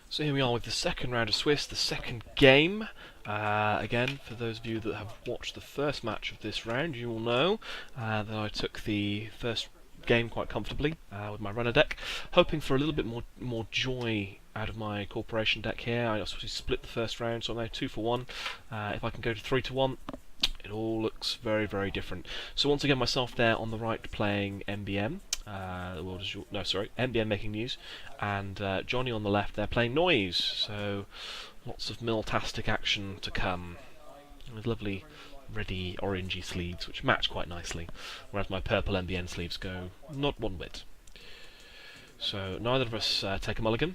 So here we are with the second round of Swiss, the second game. Again, for those of you that have watched the first match of this round, you will know that I took the first game quite comfortably with my runner deck, hoping for a little bit more joy out of my corporation deck here. I also split the first round, so I'm now 2 for 1. If I can go to 3 to 1, it all looks very, very different. So once again, myself there on the right playing MBM. MBM making news, and Johnny on the left there playing noise. So lots of miltastic action to come, with lovely reddy orangey sleeves which match quite nicely, whereas my purple MBN sleeves go not one whit. So neither of us take a mulligan,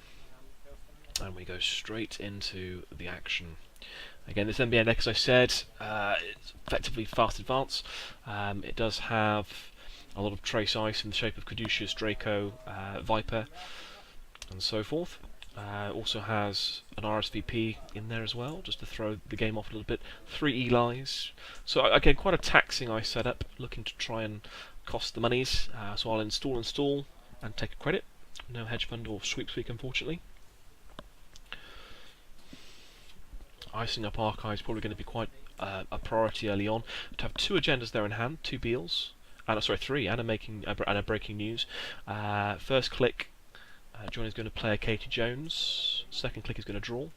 and we go straight into the action. Again, this MBN deck, as I said, it's effectively fast advance. It does have a lot of trace ice in the shape of Caduceus, Draco, Viper, and so forth. Also has an RSVP in there as well, just to throw the game off a little bit. 3 Elis. So again, quite a taxing ice setup, looking to try and cost the monies. So I'll install, and take a credit. No hedge fund or sweepspeak, unfortunately. Icing up archives is probably going to be quite a priority early on. To have 2 agendas there in hand, 2 Beals. Sorry, 3, and a breaking news. First click, Johnny's going to play a Katie Jones. Second click is going to draw.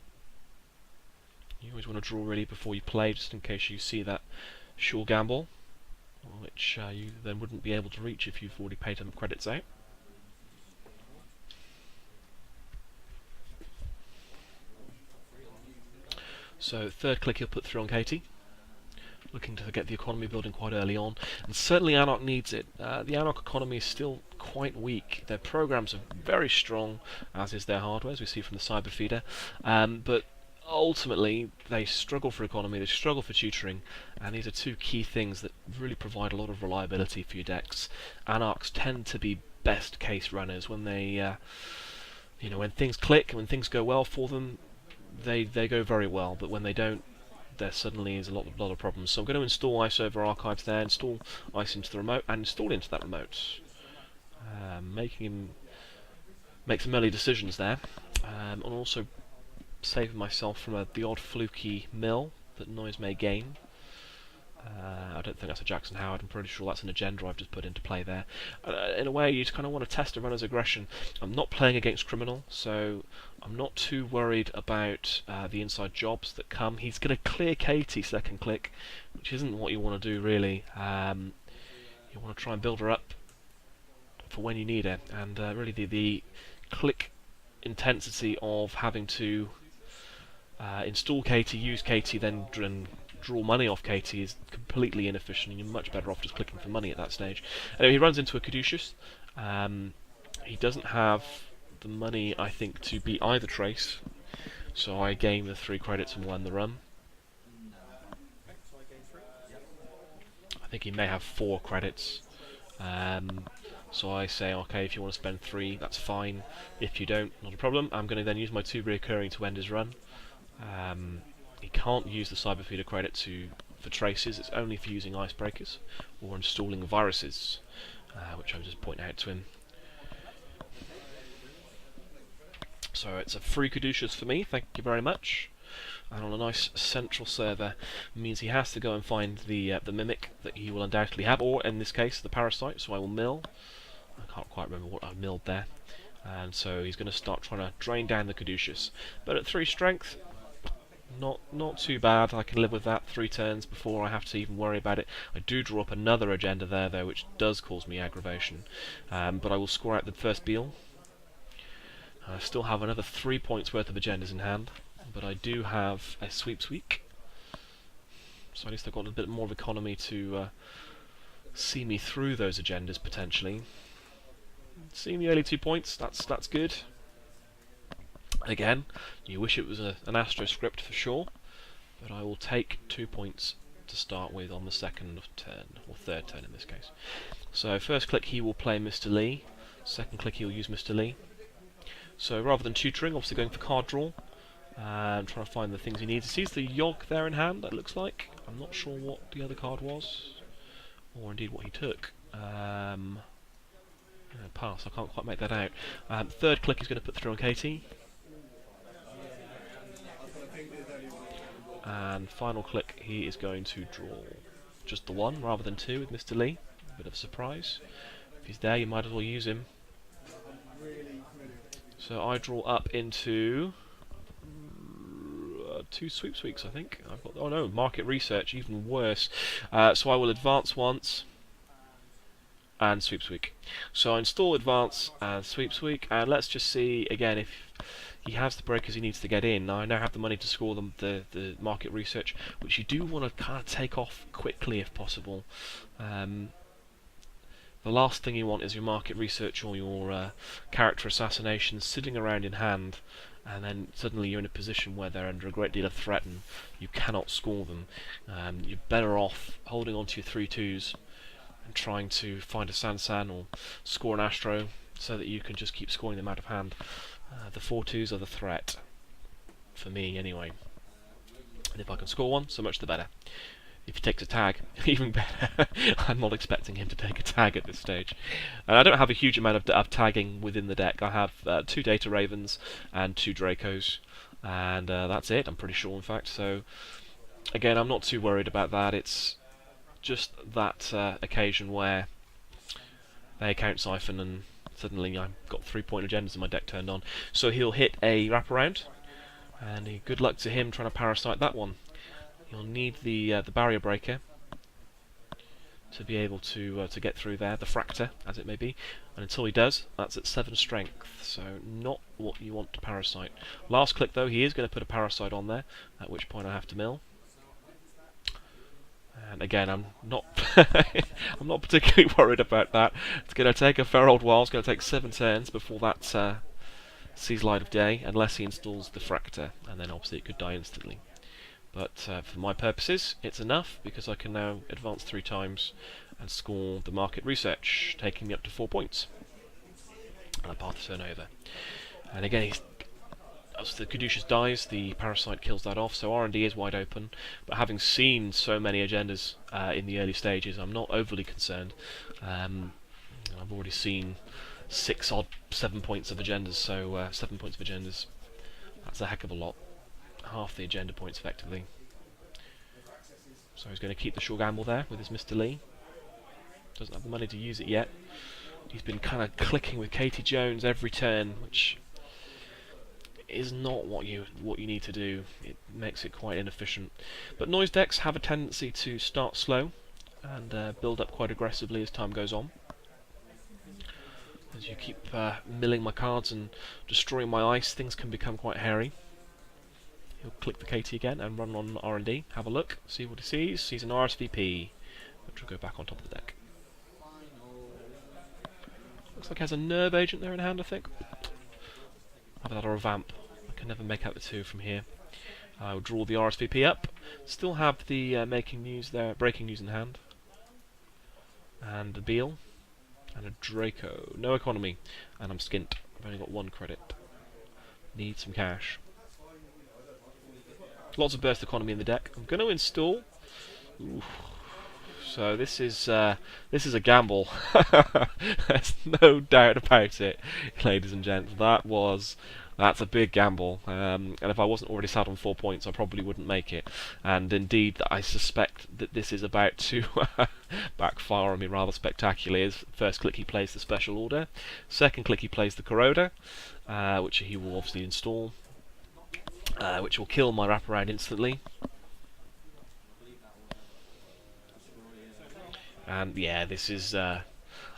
You always want to draw really before you play, just in case you see that sure gamble, which you then wouldn't be able to reach if you've already paid some credits out. So third click he'll put through on Katie, looking to get the economy building quite early on, and certainly Anarch needs it. The Anarch economy is still quite weak. Their programs are very strong, as is their hardware, as we see from the cyber feeder, but ultimately they struggle for economy, they struggle for tutoring, and these are 2 key things that really provide a lot of reliability for your decks. Anarchs tend to be best case runners when they, when things click and when things go well for them, they go very well, but when they don't, there suddenly is a lot of problems. So I'm going to install ice over archives there, install ice into the remote, and install into that remote, making him make some early decisions there, and also saving myself from the odd fluky mill that noise may gain. I don't think that's a Jackson Howard. I'm pretty sure that's an agenda I've just put into play there. In a way, you just kind of want to test a runner's aggression. I'm not playing against Criminal, so I'm not too worried about the inside jobs that come. He's going to clear Katie second click, which isn't what you want to do really. You want to try and build her up for when you need her, and really the click intensity of having to install Katie, use Katie, then draw money off Katie is completely inefficient, and you're much better off just clicking for money at that stage. Anyway, he runs into a Caduceus. He doesn't have the money, I think, to beat either trace, so I gain the 3 credits and won the run. I think he may have 4 credits, so I say, okay, if you want to spend 3, that's fine. If you don't, not a problem. I'm going to then use my 2 reoccurring to end his run. He can't use the cyber feeder credit for traces. It's only for using icebreakers or installing viruses, which I'm just pointing out to him. So it's a free Caduceus for me, thank you very much. And on a nice central server means he has to go and find the mimic that he will undoubtedly have, or in this case the parasite. So I will mill. I can't quite remember what I milled there. And so he's going to start trying to drain down the Caduceus. But at 3 strength, not too bad. I can live with that 3 turns before I have to even worry about it. I do draw up another agenda there though, which does cause me aggravation. But I will score out the first Beal. I still have another 3 points worth of agendas in hand, but I do have a sweeps week, so at least I've got a bit more of economy to see me through those agendas potentially. Seeing the early 2 points, that's good. Again, you wish it was an Astro script for sure, but I will take 2 points to start with on the second turn, or third turn in this case. So first click he will play Mr. Lee, second click he'll use Mr. Lee. So rather than tutoring, obviously going for card draw, and trying to find the things he needs. He sees the Yogg there in hand, it looks like. I'm not sure what the other card was, or indeed what he took. Pass, I can't quite make that out. Third click he's going to put through on Katie. And final click, he is going to draw just the one rather than two with Mr. Lee. Bit of a surprise. If he's there, you might as well use him. So I draw up into two sweeps weeks, I think. I've got, oh no, market research, even worse. So I will advance once and sweeps week. So I install advance and sweeps week, and let's just see again if he has the breakers he needs to get in. Now I now have the money to score them the market research, which you do want to kind of take off quickly if possible. The last thing you want is your market research or your character assassination sitting around in hand, and then suddenly you're in a position where they're under a great deal of threat and you cannot score them. You're better off holding on to your 3-2s and trying to find a Sansan or score an Astro so that you can just keep scoring them out of hand. The 4-2s are the threat, for me anyway. And if I can score one, so much the better. If he takes a tag, even better. I'm not expecting him to take a tag at this stage. And I don't have a huge amount of tagging within the deck. I have 2 Data Ravens and 2 Dracos, and that's it, I'm pretty sure, in fact. So, again, I'm not too worried about that. It's just that occasion where they count Siphon and suddenly I've got 3-point agendas in my deck turned on. So he'll hit a wraparound, and good luck to him trying to parasite that one. You'll need the barrier breaker to be able to get through there, the fractor, as it may be. And until he does, that's at 7 strength, so not what you want to parasite. Last click though, he is going to put a parasite on there, at which point I have to mill. And again, I'm not I'm not particularly worried about that. It's going to take a fair old while. It's going to take 7 turns before that sees light of day, unless he installs the fractor, and then obviously it could die instantly. But for my purposes, it's enough, because I can now advance 3 times and score the market research, taking me up to 4 points. And I pass the turn over. And again, as the Caduceus dies, the parasite kills that off, so R&D is wide open. But having seen so many agendas in the early stages, I'm not overly concerned. I've already seen 7 points of agendas, so 7 points of agendas, that's a heck of a lot. Half the agenda points effectively. So he's going to keep the sure gamble there with his Mr. Lee. Doesn't have the money to use it yet. He's been kind of clicking with Katie Jones every turn, which is not what you need to do. It makes it quite inefficient. But noise decks have a tendency to start slow and build up quite aggressively as time goes on. As you keep milling my cards and destroying my ice, things can become quite hairy. He'll click the KT again and run on R&D. Have a look, see what he sees. Sees an RSVP, which will go back on top of the deck. Looks like he has a Nerve Agent there in hand, I think. Either that or a Vamp. I can never make out the two from here. I will draw the RSVP up. Still have the Making News there, Breaking News in hand. And a Beal. And a Draco. No economy. And I'm skint. I've only got 1 credit. Need some cash. Lots of burst economy in the deck. I'm going to install. Ooh. So this is a gamble. There's no doubt about it, ladies and gents. That's a big gamble. And if I wasn't already sat on 4 points, I probably wouldn't make it. And indeed, I suspect that this is about to backfire on me rather spectacularly. As first click, he plays the special order. Second click, he plays the corroder, which he will obviously install. Which will kill my wraparound instantly. And yeah, this is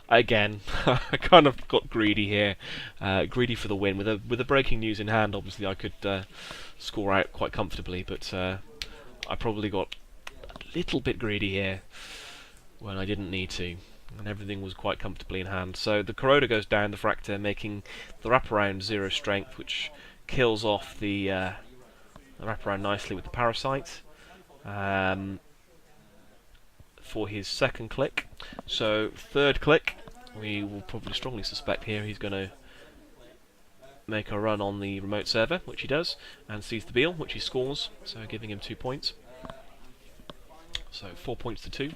again, I kind of got greedy here, greedy for the win. With a Breaking News in hand, obviously I could score out quite comfortably, but I probably got a little bit greedy here when I didn't need to, and everything was quite comfortably in hand. So the corroder goes down, the fractor, making the wraparound 0 strength, which kills off the wraparound nicely with the parasite. For his second click. So third click, we will probably strongly suspect here he's going to make a run on the remote server, which he does, and sees the Beal, which he scores, so giving him 2 points. So 4 points to 2.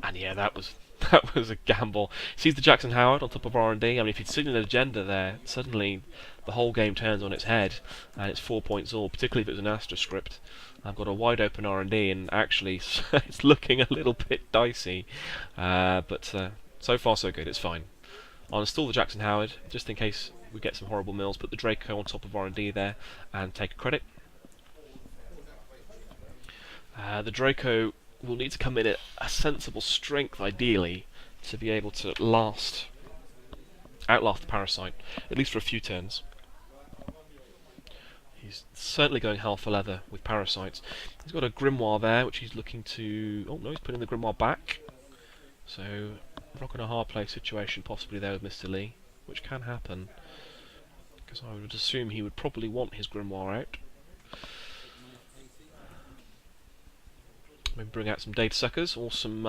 And yeah, that was That was a gamble. Sees the Jackson Howard on top of R&D. I mean, if he'd seen an agenda there, suddenly the whole game turns on its head, and it's 4 points all, particularly if it was an Astra script. I've got a wide open R&D, and actually it's looking a little bit dicey. But so far so good, it's fine. I'll install the Jackson Howard, just in case we get some horrible mills, put the Draco on top of R&D there, and take a credit. The Draco will need to come in at a sensible strength, ideally, to be able to outlast the Parasite, at least for a few turns. He's certainly going hell for leather with Parasites. He's got a Grimoire there, which he's looking to... Oh no, he's putting the Grimoire back. So, rock and a hard play situation possibly there with Mr. Lee, which can happen. Because I would assume he would probably want his Grimoire out. Maybe bring out some Data Suckers or some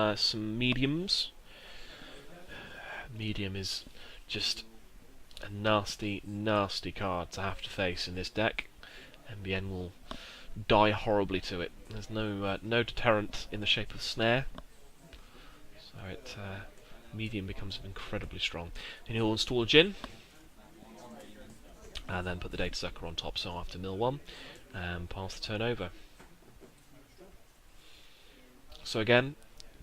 mediums. Medium is just a nasty, nasty card to have to face in this deck. MBN will die horribly to it. There's no deterrent in the shape of snare, so medium becomes incredibly strong. And he'll install a Djinn, and then put the Data Sucker on top. So after mill 1, and pass the turn over. So again,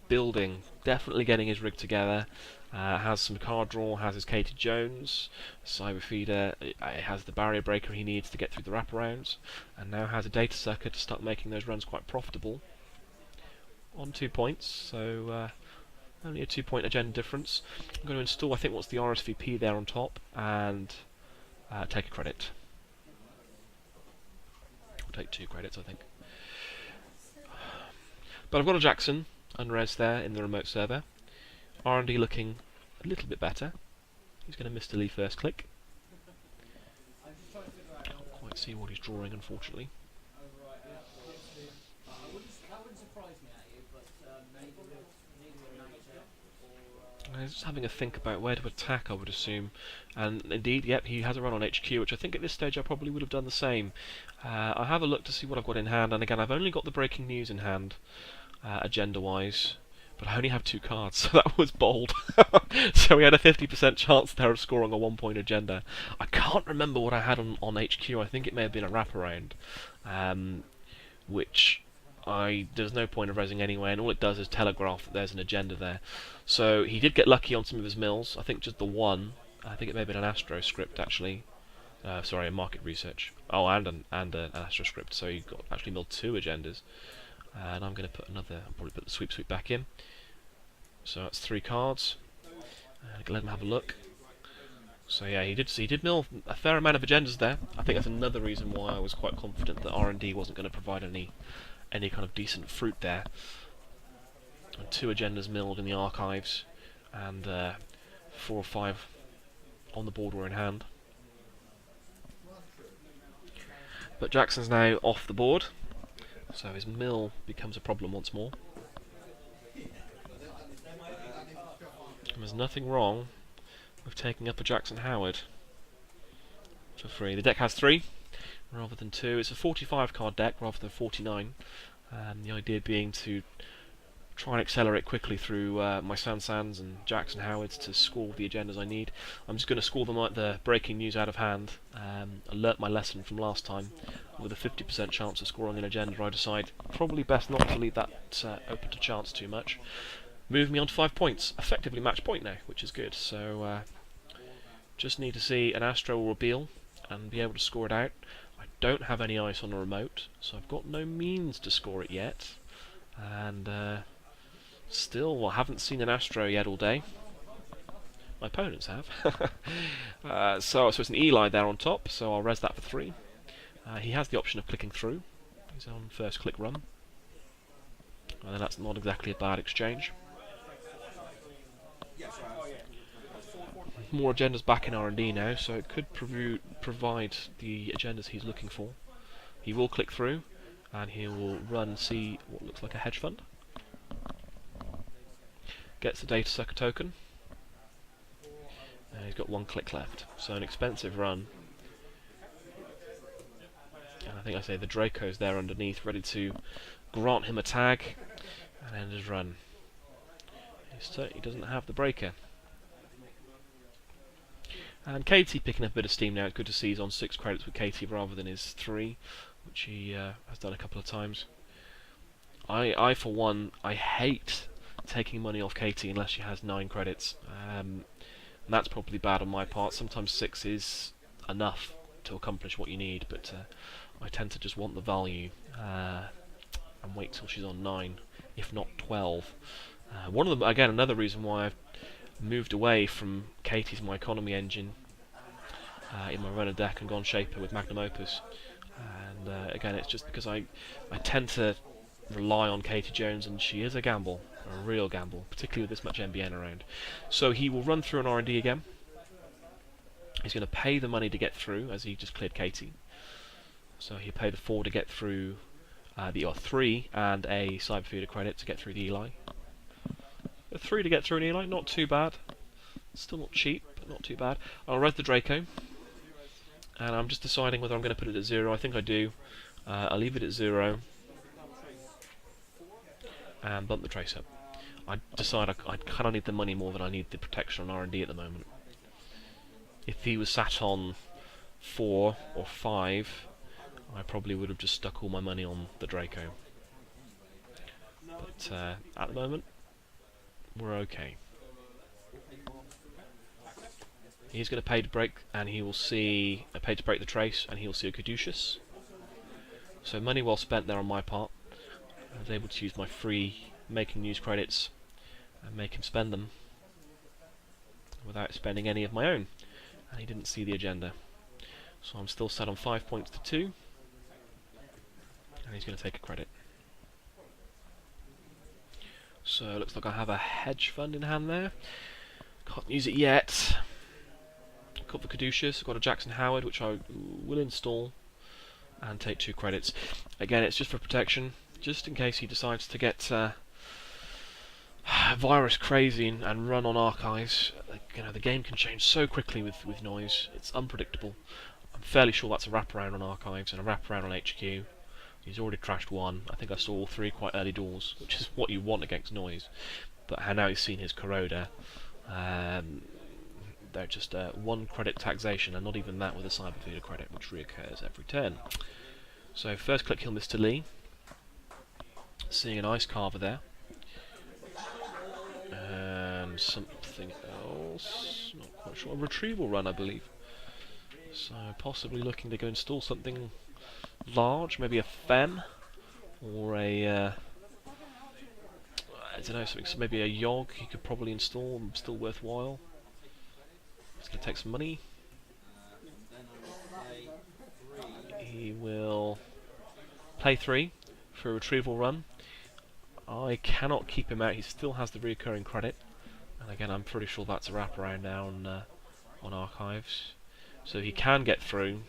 building, definitely getting his rig together. Has some card draw, has his Katie Jones, Cyber Feeder, it has the barrier breaker he needs to get through the wraparounds, and now has a Data Sucker to start making those runs quite profitable. On 2 points, so only a 2-point agenda difference. I'm going to install, I think, what's the RSVP there on top, and take a credit. I'll take 2 credits, I think. But I've got a Jackson unres there in the remote server. R&D looking a little bit better. He's going to Mr. Lee first click. Can't quite see what he's drawing, unfortunately. I was just having a think about where to attack, I would assume. And indeed, yep, he has a run on HQ, which I think at this stage I probably would have done the same. I'll have a look to see what I've got in hand, and again, I've only got the breaking news in hand, agenda-wise. But I only have 2 cards, so that was bold. So we had a 50% chance there of scoring a 1-point agenda. I can't remember what I had on HQ. I think it may have been a wraparound, which there's no point of resing anyway, and all it does is telegraph that there's an agenda there. So he did get lucky on some of his mills. I think just the one. I think it may have been an Astro script, actually. Sorry, a market research. Oh, and an Astro script. So he got actually milled 2 agendas. And I'm going to put another, I'll probably put the sweep back in. So that's 3 cards. Let him have a look. So yeah, he did mill a fair amount of agendas there. I think that's another reason why I was quite confident that R&D wasn't going to provide any kind of decent fruit there. And 2 agendas milled in the archives, and 4 or 5 on the board were in hand. But Jackson's now off the board. So his mill becomes a problem once more. And there's nothing wrong with taking up a Jackson Howard for free. The deck has 3 rather than 2. It's a 45 card deck rather than 49. The idea being to try and accelerate quickly through my Sands and Jackson Howards to score the agendas I need. I'm just going to score them like the breaking news out of hand. Alert my lesson from last time. With a 50% chance of scoring an agenda, I decide probably best not to leave that open to chance too much. Move me on to 5 points. Effectively match point now, which is good. So just need to see an Astro or a Beal and be able to score it out. I don't have any ice on the remote, so I've got no means to score it yet. And still, I haven't seen an Astro yet all day. My opponents have. So it's an Eli there on top, so I'll res that for 3. He has the option of clicking through. He's on first click run. And then that's not exactly a bad exchange. More agendas back in R&D now, so it could provide the agendas he's looking for. He will click through, and he will run and see what looks like a hedge fund. Gets the Data Sucker token. And he's got 1 click left, so an expensive run. And I think I say the Draco's there underneath, ready to grant him a tag and end his run. He certainly doesn't have the breaker. And Katie picking up a bit of steam now. It's good to see he's on 6 credits with Katie rather than his 3, which he has done a couple of times. I for one, I hate taking money off Katie unless she has 9 credits. And that's probably bad on my part. Sometimes 6 is enough to accomplish what you need, but I tend to just want the value and wait till she's on 9, if not 12. One of them, again, another reason why I've moved away from Katie's My Economy engine in my runner deck and gone Shaper with Magnum Opus. And again, it's just because I tend to rely on Katie Jones, and she is a gamble, a real gamble, particularly with this much MBN around. So he will run through an R&D again. He's going to pay the money to get through, as he just cleared Katie. So he'll pay the 4 to get through the 3 and a Cyberfeeder credit to get through the Eli. A 3 to get through an Eli, not too bad. Still not cheap, but not too bad. I'll res the Draco, and I'm just deciding whether I'm going to put it at 0. I think I do. I'll leave it at 0 and bump the trace up. I decide I kind of need the money more than I need the protection on R&D at the moment. If he was sat on 4 or 5, I probably would have just stuck all my money on the Draco. But at the moment, we're okay. He's going to pay to break, and he will see pay to break the trace, and he will see a Caduceus. So money well spent there on my part. I was able to use my free making news credits and make him spend them without spending any of my own. And he didn't see the agenda. So I'm still set on 5 points to 2, and he's going to take a credit. So it looks like I have a hedge fund in hand there. Can't use it yet. Got the Caduceus, I've got a Jackson Howard, which I will install and take 2 credits. Again, it's just for protection, just in case he decides to get virus crazy and run on archives. You know, the game can change so quickly with noise. It's unpredictable. I'm fairly sure that's a wraparound on archives and a wraparound on HQ. He's already crashed 1. I think I saw all 3 quite early doors, which is what you want against noise. But now he's seen his corroder. They're just 1 credit taxation, and not even that with a Cyberfeeder credit, which reoccurs every turn. So first click he'll miss to Lee. Seeing an Ice Carver there. And something else, not quite sure. A retrieval run, I believe. So possibly looking to go install something large, maybe a Fem, or a I don't know, something. So maybe a Yogg he could probably install, still worthwhile. It's going to take some money. He will play 3 for a retrieval run. I cannot keep him out. He still has the recurring credit, and again, I'm pretty sure that's a wraparound now on archives, so he can get through.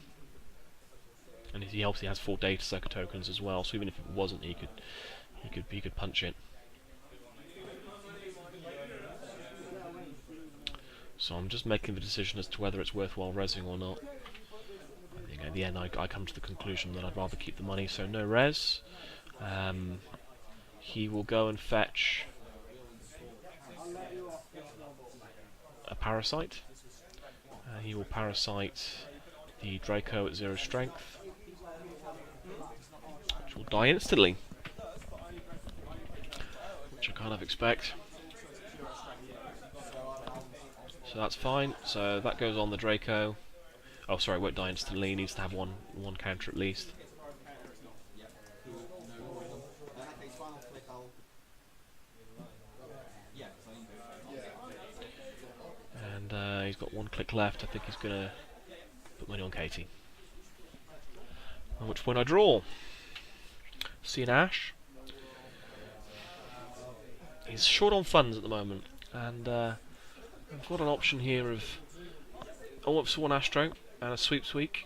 And he obviously has 4 data sucker tokens as well. So even if it wasn't, he could punch it. So I'm just making the decision as to whether it's worthwhile resing or not. I think at the end I come to the conclusion that I'd rather keep the money. So no res. He will go and fetch a Parasite. He will Parasite the Draco at 0 strength, which will die instantly, which I kind of expect. So that's fine. So that goes on the Draco. Oh, sorry, it won't die instantly. He needs to have one counter at least. And he's got 1 click left. I think he's going to put money on Katie. At which point I draw. See an Ash. He's short on funds at the moment, and I've got an option here of one Astro and a Sweep Sweep.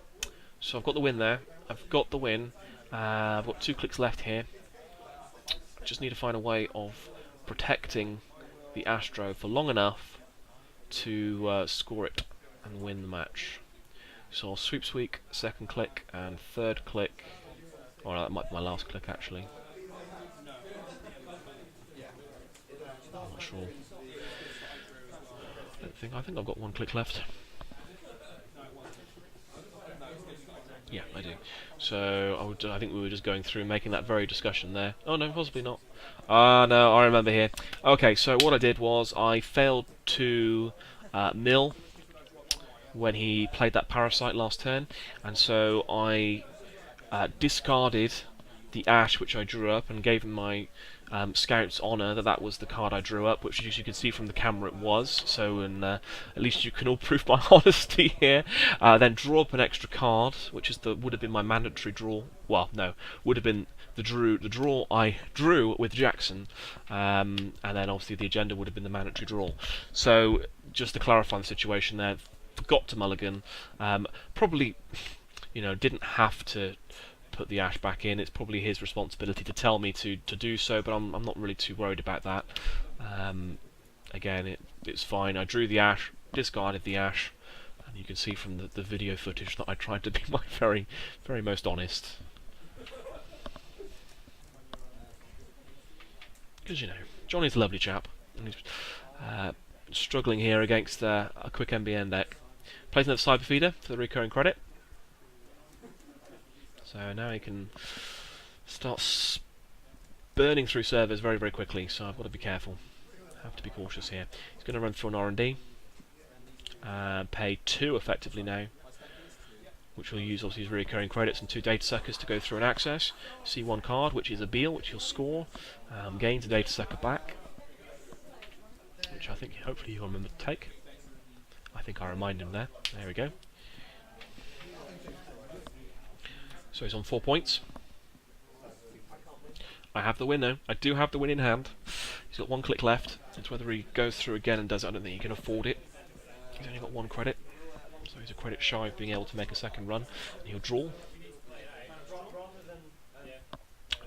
So I've got the win there. I've got the win. I've got 2 clicks left here. I just need to find a way of protecting the Astro for long enough to score it and win the match. So I'll Sweep Sweep, 2nd click, and 3rd click. Oh, no, that might be my last click actually. I'm not sure. I think I've got 1 click left. Yeah, I do. So I think we were just going through making that very discussion there. Oh no, possibly not. Ah, no, I remember here. Okay, so what I did was I failed to mill when he played that parasite last turn, and so I discarded the ash which I drew up and gave him my Scout's Honour that was the card I drew up, which as you can see from the camera it was, so at least you can all prove my honesty here. Then draw up an extra card, which is would have been my mandatory draw. Well, no, would have been the draw I drew with Jackson, and then obviously the agenda would have been the mandatory draw. So just to clarify the situation there, forgot to mulligan. Probably, didn't have to put the ash back in. It's probably his responsibility to tell me to do so, but I'm not really too worried about that. Again, it's fine. I drew the ash, discarded the ash, and you can see from the video footage that I tried to be my very, very most honest. Because, Johnny's a lovely chap, and he's struggling here against a quick MBN deck. Plays another Cyber Feeder for the recurring credit. So now he can start burning through servers very, very quickly, so I've got to be careful. Have to be cautious here. He's going to run through an R&D. Pay 2 effectively now, which will use obviously his recurring credits and 2 data suckers to go through an access. See 1 card, which is a Beal, which he'll score. Gains a data sucker back, which I think hopefully he'll remember to take. I think I remind him there. There we go. So he's on 4 points. I have the win now. I do have the win in hand. He's got 1 click left. It's whether he goes through again and does it. I don't think he can afford it. He's only got 1 credit. So he's a credit shy of being able to make a second run. And he'll draw.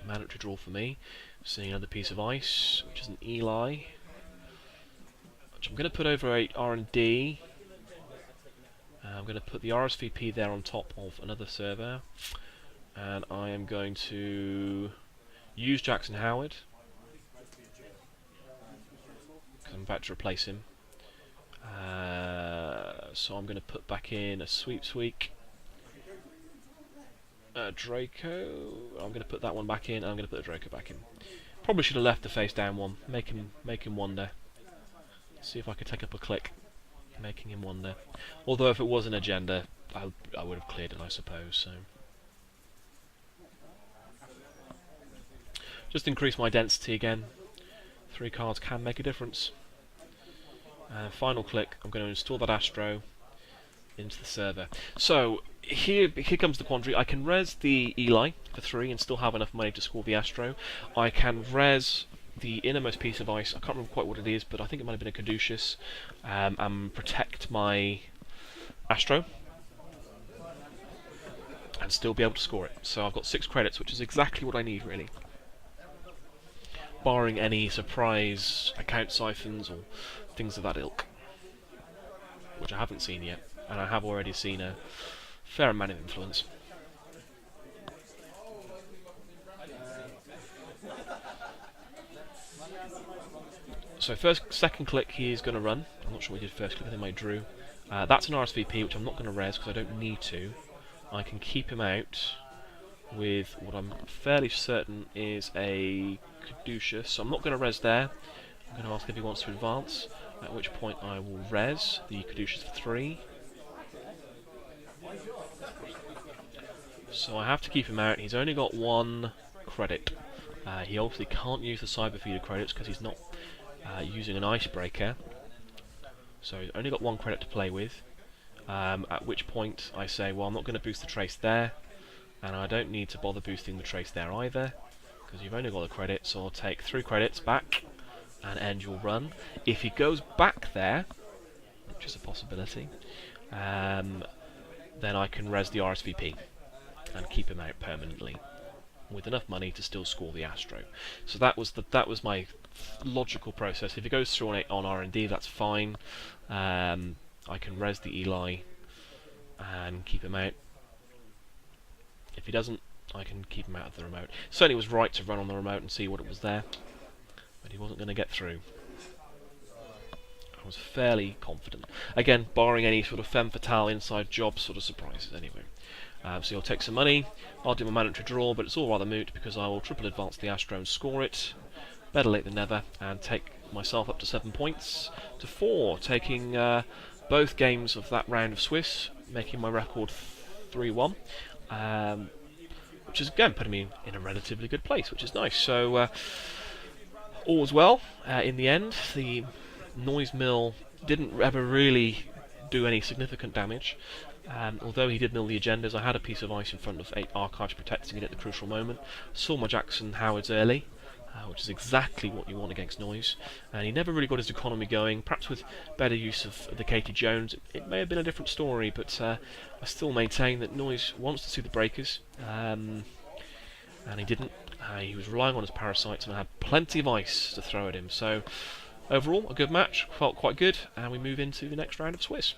Mandatory draw for me. Seeing another piece of ice, which is an Eli. Which I'm going to put over a R&D. I'm going to put the RSVP there on top of another server. And I am going to use Jackson Howard, because I'm about to replace him. So I'm going to put back in a Sweeps Week. Draco. I'm going to put that one back in, and I'm going to put the Draco back in. Probably should have left the face down one. Make him wonder. See if I could take up a click, making him wonder. Although if it was an agenda, I would have cleared it, I suppose. So. Just increase my density again. 3 cards can make a difference. Final click, I'm going to install that Astro into the server. So, here comes the quandary. I can res the Eli for 3 and still have enough money to score the Astro. I can res the innermost piece of ice, I can't remember quite what it is, but I think it might have been a Caduceus, and protect my Astro, and still be able to score it. So I've got 6 credits, which is exactly what I need, really. Barring any surprise account siphons or things of that ilk, which I haven't seen yet, and I have already seen a fair amount of influence. So second click he is going to run. I'm not sure what he did first click, I think I drew. That's an RSVP, which I'm not going to res because I don't need to. I can keep him out with what I'm fairly certain is a Caduceus, so I'm not going to res there. I'm going to ask if he wants to advance, at which point I will res the Caduceus for 3. So I have to keep him out. He's only got 1 credit. He obviously can't use the Cyber Feeder credits because he's not using an Icebreaker. So he's only got 1 credit to play with. At which point I say, well, I'm not going to boost the trace there, and I don't need to bother boosting the trace there either, because you've only got a credit, so I'll take 3 credits back and end your run. If he goes back there, which is a possibility, then I can res the RSVP and keep him out permanently with enough money to still score the Astro. So that was my logical process. If he goes through on R&D, that's fine. I can res the Eli and keep him out. If he doesn't, I can keep him out of the remote. Certainly was right to run on the remote and see what it was there, but he wasn't going to get through. I was fairly confident. Again, barring any sort of femme fatale inside job sort of surprises anyway. So you'll take some money, I'll do my mandatory draw, but it's all rather moot because I will triple advance the Astro and score it. Better late than never, and take myself up to 7 points to 4, taking both games of that round of Swiss, making my record 3-1, which is again putting me in a relatively good place, which is nice. So all was well in the end. The noise mill didn't ever really do any significant damage. Although he did mill the agendas, I had a piece of ice in front of 8 archives protecting it at the crucial moment. Saw my Jackson Howards early, which is exactly what you want against noise. And he never really got his economy going. Perhaps with better use of the Katie Jones, it may have been a different story, but I still maintain that noise wants to see the breakers, and he didn't. He was relying on his parasites, and I had plenty of ice to throw at him. So overall, a good match, felt quite good, and we move into the next round of Swiss.